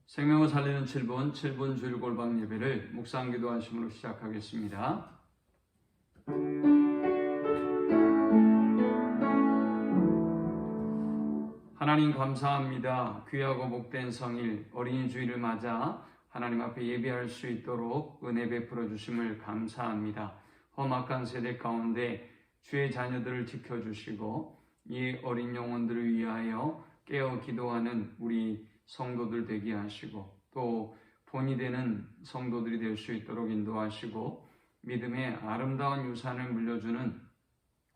생명을 살리는 7분 주일 골방 예배를 묵상 기도하심으로 시작하겠습니다. 하나님 감사합니다. 귀하고 복된 성일 어린이 주일을 맞아 하나님 앞에 예배할 수 있도록 은혜 베풀어 주심을 감사합니다. 험악한 세대 가운데 주의 자녀들을 지켜주시고 이 어린 영혼들을 위하여 깨어 기도하는 우리 성도들 되게 하시고 또 본이 되는 성도들이 될 수 있도록 인도하시고 믿음의 아름다운 유산을 물려주는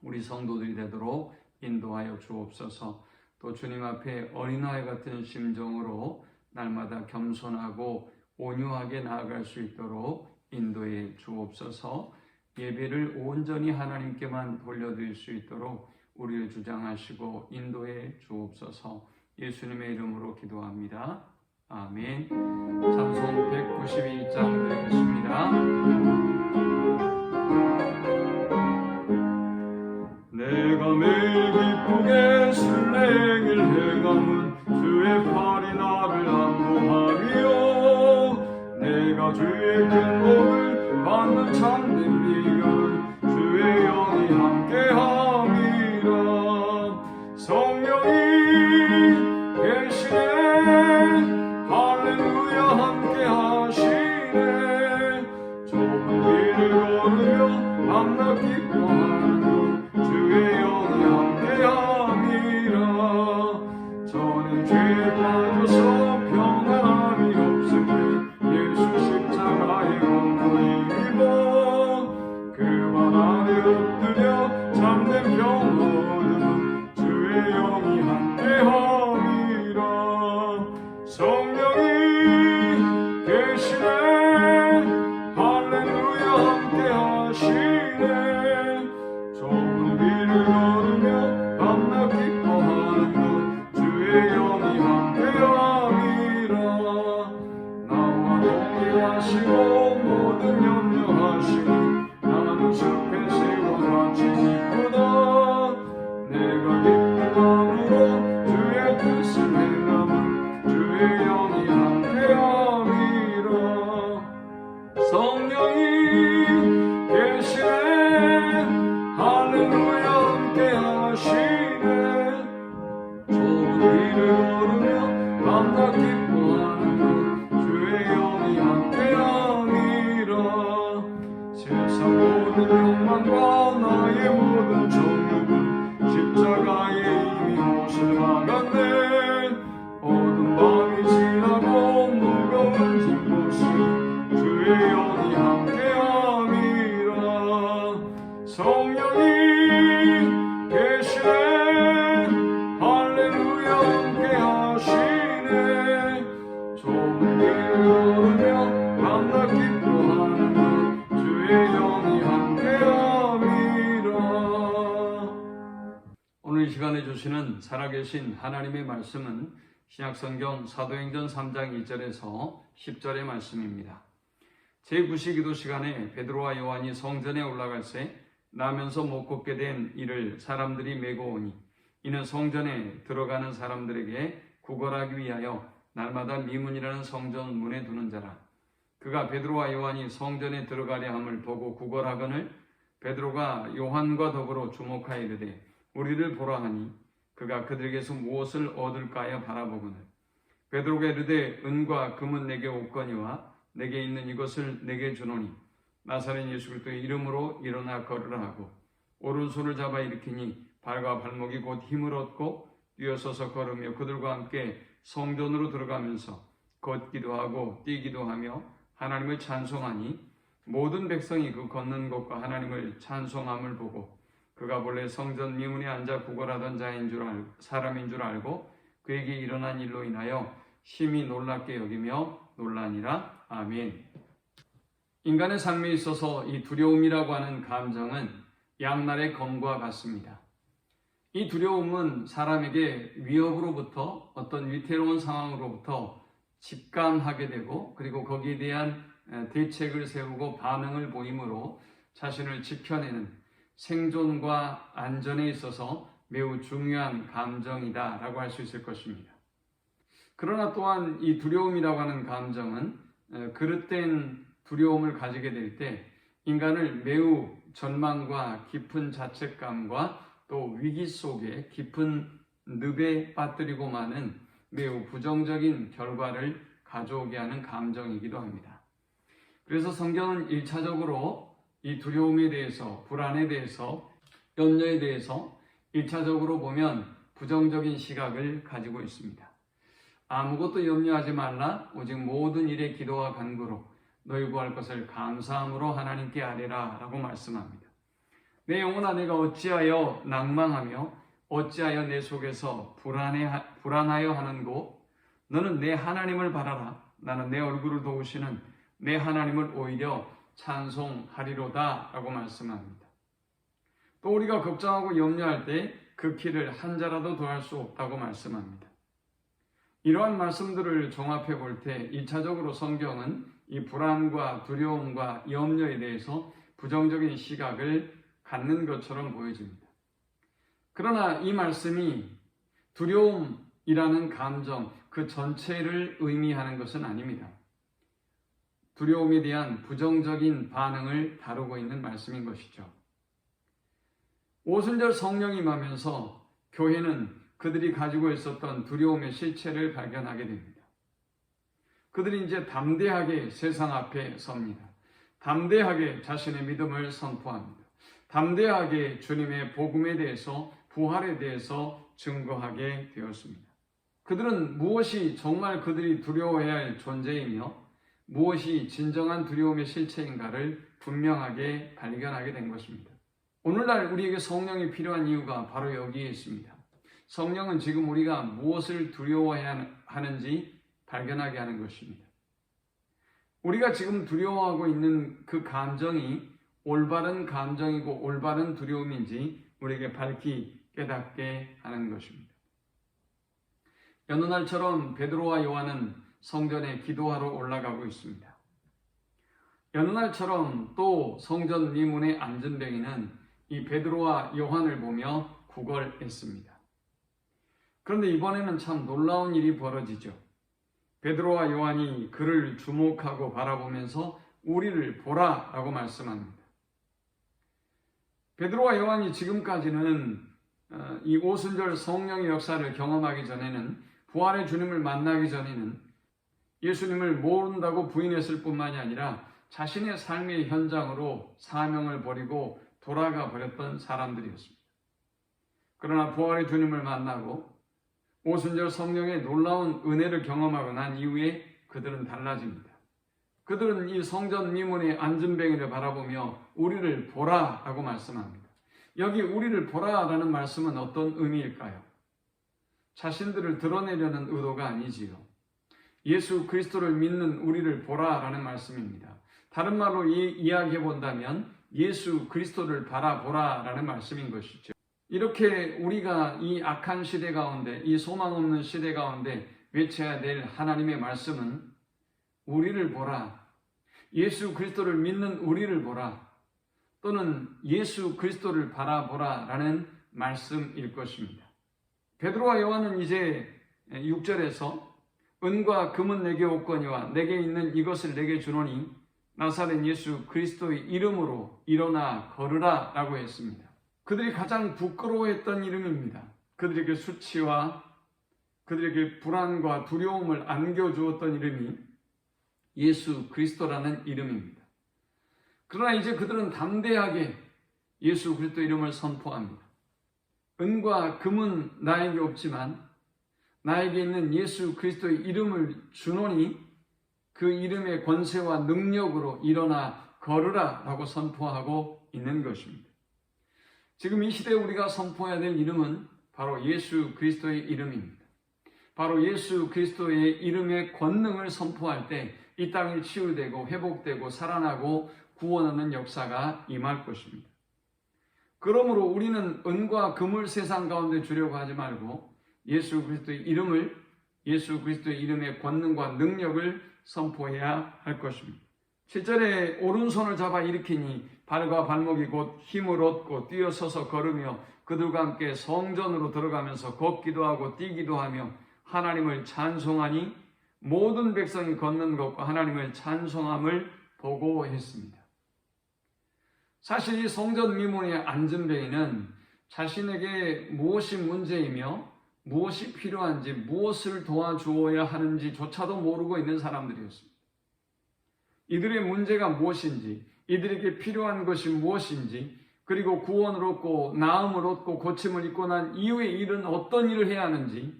우리 성도들이 되도록 인도하여 주옵소서. 또 주님 앞에 어린아이 같은 심정으로 날마다 겸손하고 온유하게 나아갈 수 있도록 인도해 주옵소서. 예배를 온전히 하나님께만 돌려드릴 수 있도록 우리를 주장하시고 인도해 주옵소서. 예수님의 이름으로 기도합니다. 아멘. 찬송 192장 드리겠습니다. 내가 매일 기쁘게 순례길 행함은 주의 팔이 나를 안보하며 내가 주의 큰 복을 받는 참된 비결은 주의 영이 함께함이라. 성령이 계시네 할렐루야 함께 하시네. 좁은 길을 걸으며 밤낮 기뻐하는 것 주의 영이 함께함이라. 저는 죄에 빠져서 평안함이 없을 때 예수 십자가의 원고를 입어 그만 안에 엎드려 잠든 평화 얻으면 주의 영이 함께함이라. 성령이 계시네 할렐루야 함께 하시네. 좁은 길을 걸으며 밤낮 기뻐하는 것 주의 영이 함께함이라. 나와 동행하시고 모든 염려하시니 나는 숲에 새와 같이 기쁘다. 내가 기쁜 마음으로 주의 뜻을 행함은 주의 영이 함께함이라. 성령이 계시네 할렐루야 함께 하시네. 좁은 길을 걸으며 밤낮 기뻐하는 것 주의 영이 함께함이라. 세상 모든 욕망과 나의 모든 정욕은 십자가에 이미 못을 막았네. 어두운 밤이 지나고 무거운 짐없이 주의 영이 함께함이라. 성령이 계시네 할렐루야 함께 하시네. 좁은 길을 걸으며 밤낮 기뻐하는 것 주의 영이 함께함이라. 오늘 이 시간에 주시는 살아계신 하나님의 말씀은 신약성경 사도행전 3장 1절에서 10절의 말씀입니다. 제9시 기도 시간에 베드로와 요한이 성전에 올라갈새 나면서 못 걷게 된 이를 사람들이 메고 오니 이는 성전에 들어가는 사람들에게 구걸하기 위하여 날마다 미문이라는 성전 문에 두는 자라. 그가 베드로와 요한이 성전에 들어가려 함을 보고 구걸하거늘 베드로가 요한과 더불어 주목하여 이르되 우리를 보라 하니 그가 그들에게서 무엇을 얻을까 하여 바라보거늘 베드로가 이르되 은과 금은 내게 없거니와 내게 있는 이것을 내게 주노니 나사렛 예수 그리스도의 이름으로 일어나 걸으라 하고 오른손을 잡아 일으키니 발과 발목이 곧 힘을 얻고 뛰어서서 걸으며 그들과 함께 성전으로 들어가면서 걷기도 하고 뛰기도 하며 하나님을 찬송하니 모든 백성이 그 걷는 것과 하나님을 찬송함을 보고 그가 본래 성전 미문에 앉아 구걸하던 사람인 줄 알고 그에게 일어난 일로 인하여 심히 놀랍게 여기며 놀라니라. 아멘. 인간의 삶에 있어서 이 두려움이라고 하는 감정은 양날의 검과 같습니다. 이 두려움은 사람에게 위협으로부터 어떤 위태로운 상황으로부터 직감하게 되고 그리고 거기에 대한 대책을 세우고 반응을 보임으로 자신을 지켜내는 생존과 안전에 있어서 매우 중요한 감정이다라고 할 수 있을 것입니다. 그러나 또한 이 두려움이라고 하는 감정은 그릇된 두려움을 가지게 될 때 인간을 매우 절망과 깊은 자책감과 또 위기 속에 깊은 늪에 빠뜨리고 마는 매우 부정적인 결과를 가져오게 하는 감정이기도 합니다. 그래서 성경은 1차적으로 이 두려움에 대해서, 불안에 대해서, 염려에 대해서 1차적으로 보면 부정적인 시각을 가지고 있습니다. 아무것도 염려하지 말라. 오직 모든 일에 기도와 간구로 너희 구할 것을 감사함으로 하나님께 아뢰라 라고 말씀합니다. 내 영혼아, 내가 어찌하여 낭망하며 어찌하여 내 속에서 불안하여 하는고? 너는 내 하나님을 바라라. 나는 내 얼굴을 도우시는 내 하나님을 오히려 찬송하리로다 라고 말씀합니다. 또 우리가 걱정하고 염려할 때 그 키를 한 자라도 더할 수 없다고 말씀합니다. 이러한 말씀들을 종합해 볼 때 1차적으로 성경은 이 불안과 두려움과 염려에 대해서 부정적인 시각을 갖는 것처럼 보여집니다. 그러나 이 말씀이 두려움이라는 감정 그 전체를 의미하는 것은 아닙니다. 두려움에 대한 부정적인 반응을 다루고 있는 말씀인 것이죠. 오순절 성령이 임하면서 교회는 그들이 가지고 있었던 두려움의 실체를 발견하게 됩니다. 그들이 이제 담대하게 세상 앞에 섭니다. 담대하게 자신의 믿음을 선포합니다. 담대하게 주님의 복음에 대해서, 부활에 대해서 증거하게 되었습니다. 그들은 무엇이 정말 그들이 두려워해야 할 존재이며 무엇이 진정한 두려움의 실체인가를 분명하게 발견하게 된 것입니다. 오늘날 우리에게 성령이 필요한 이유가 바로 여기에 있습니다. 성령은 지금 우리가 무엇을 두려워해야 하는지 발견하게 하는 것입니다. 우리가 지금 두려워하고 있는 그 감정이 올바른 감정이고 올바른 두려움인지 우리에게 밝히 깨닫게 하는 것입니다. 여느 날처럼 베드로와 요한은 성전에 기도하러 올라가고 있습니다. 여느 날처럼 또 성전 미문에 앉은 뱅이는 이 베드로와 요한을 보며 구걸했습니다. 그런데 이번에는 참 놀라운 일이 벌어지죠. 베드로와 요한이 그를 주목하고 바라보면서 우리를 보라 라고 말씀합니다. 베드로와 요한이 지금까지는 이 오순절 성령의 역사를 경험하기 전에는, 부활의 주님을 만나기 전에는 예수님을 모른다고 부인했을 뿐만이 아니라 자신의 삶의 현장으로 사명을 버리고 돌아가 버렸던 사람들이었습니다. 그러나 부활의 주님을 만나고 오순절 성령의 놀라운 은혜를 경험하고 난 이후에 그들은 달라집니다. 그들은 이 성전 미문의 앉은 뱅이를 바라보며 우리를 보라 라고 말씀합니다. 여기 우리를 보라 라는 말씀은 어떤 의미일까요? 자신들을 드러내려는 의도가 아니지요. 예수 그리스도를 믿는 우리를 보라 라는 말씀입니다. 다른 말로 이야기해 본다면 예수 그리스도를 바라보라 라는 말씀인 것이죠. 이렇게 우리가 이 악한 시대 가운데, 이 소망 없는 시대 가운데 외쳐야 될 하나님의 말씀은 우리를 보라, 예수 그리스도를 믿는 우리를 보라, 또는 예수 그리스도를 바라보라 라는 말씀일 것입니다. 베드로와 요한은 이제 6절에서 은과 금은 내게 없거니와 내게 있는 이것을 내게 주노니 나사렛 예수 그리스도의 이름으로 일어나 걸으라 라고 했습니다. 그들이 가장 부끄러워했던 이름입니다. 그들에게 수치와 그들에게 불안과 두려움을 안겨주었던 이름이 예수 그리스도라는 이름입니다. 그러나 이제 그들은 담대하게 예수 그리스도 이름을 선포합니다. 은과 금은 나에게 없지만 나에게 있는 예수 그리스도의 이름을 주노니 그 이름의 권세와 능력으로 일어나 걸으라 라고 선포하고 있는 것입니다. 지금 이 시대에 우리가 선포해야 될 이름은 바로 예수 그리스도의 이름입니다. 바로 예수 그리스도의 이름의 권능을 선포할 때 이 땅이 치유되고 회복되고 살아나고 구원하는 역사가 임할 것입니다. 그러므로 우리는 은과 금을 세상 가운데 주려고 하지 말고 예수 그리스도의 이름을, 예수 그리스도의 이름의 권능과 능력을 선포해야 할 것입니다. 7절에 오른손을 잡아 일으키니 발과 발목이 곧 힘을 얻고 뛰어서서 걸으며 그들과 함께 성전으로 들어가면서 걷기도 하고 뛰기도 하며 하나님을 찬송하니 모든 백성이 걷는 것과 하나님을 찬송함을 보고 했습니다. 사실 이 성전 미문의 안전뱅이는 자신에게 무엇이 문제이며 무엇이 필요한지, 무엇을 도와주어야 하는지조차도 모르고 있는 사람들이었습니다. 이들의 문제가 무엇인지, 이들에게 필요한 것이 무엇인지, 그리고 구원을 얻고 나음을 얻고 고침을 입고 난 이후에 일은 어떤 일을 해야 하는지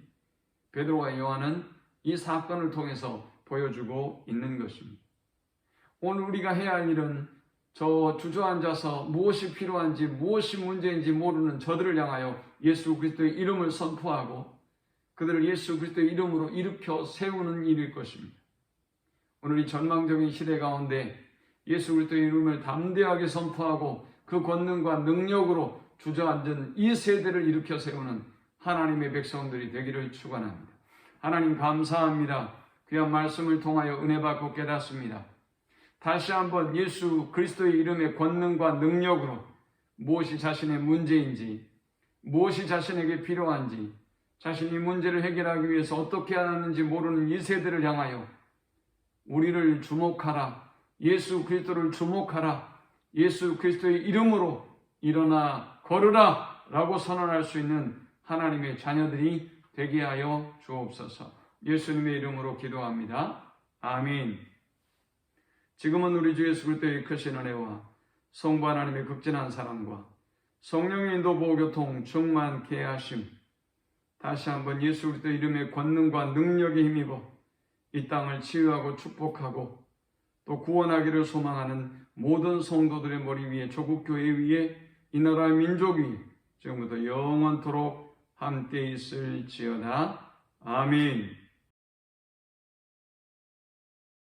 베드로와 요한은 이 사건을 통해서 보여주고 있는 것입니다. 오늘 우리가 해야 할 일은 저 주저앉아서 무엇이 필요한지 무엇이 문제인지 모르는 저들을 향하여 예수 그리스도의 이름을 선포하고 그들을 예수 그리스도의 이름으로 일으켜 세우는 일일 것입니다. 오늘 이 전망적인 시대 가운데 예수 그리스도의 이름을 담대하게 선포하고 그 권능과 능력으로 주저앉은 이 세대를 일으켜 세우는 하나님의 백성들이 되기를 축원합니다. 하나님 감사합니다. 귀한 말씀을 통하여 은혜 받고 깨닫습니다. 다시 한번 예수 그리스도의 이름의 권능과 능력으로 무엇이 자신의 문제인지, 무엇이 자신에게 필요한지, 자신이 문제를 해결하기 위해서 어떻게 하는지 모르는 이 세대를 향하여 우리를 주목하라, 예수 그리스도를 주목하라, 예수 그리스도의 이름으로 일어나 걸으라 라고 선언할 수 있는 하나님의 자녀들이 되게 하여 주옵소서. 예수님의 이름으로 기도합니다. 아멘. 지금은 우리 주 예수 그리스도의 크신 은혜와 성부 하나님의 극진한 사랑과 성령의 인도 보호교통 충만케 하심, 다시 한번 예수 그리스도 이름의 권능과 능력에 힘입어 이 땅을 치유하고 축복하고 또 구원하기를 소망하는 모든 성도들의 머리 위에, 조국교회 위에, 이 나라의 민족 위에 지금부터 영원토록 함께 있을지어다. 아멘.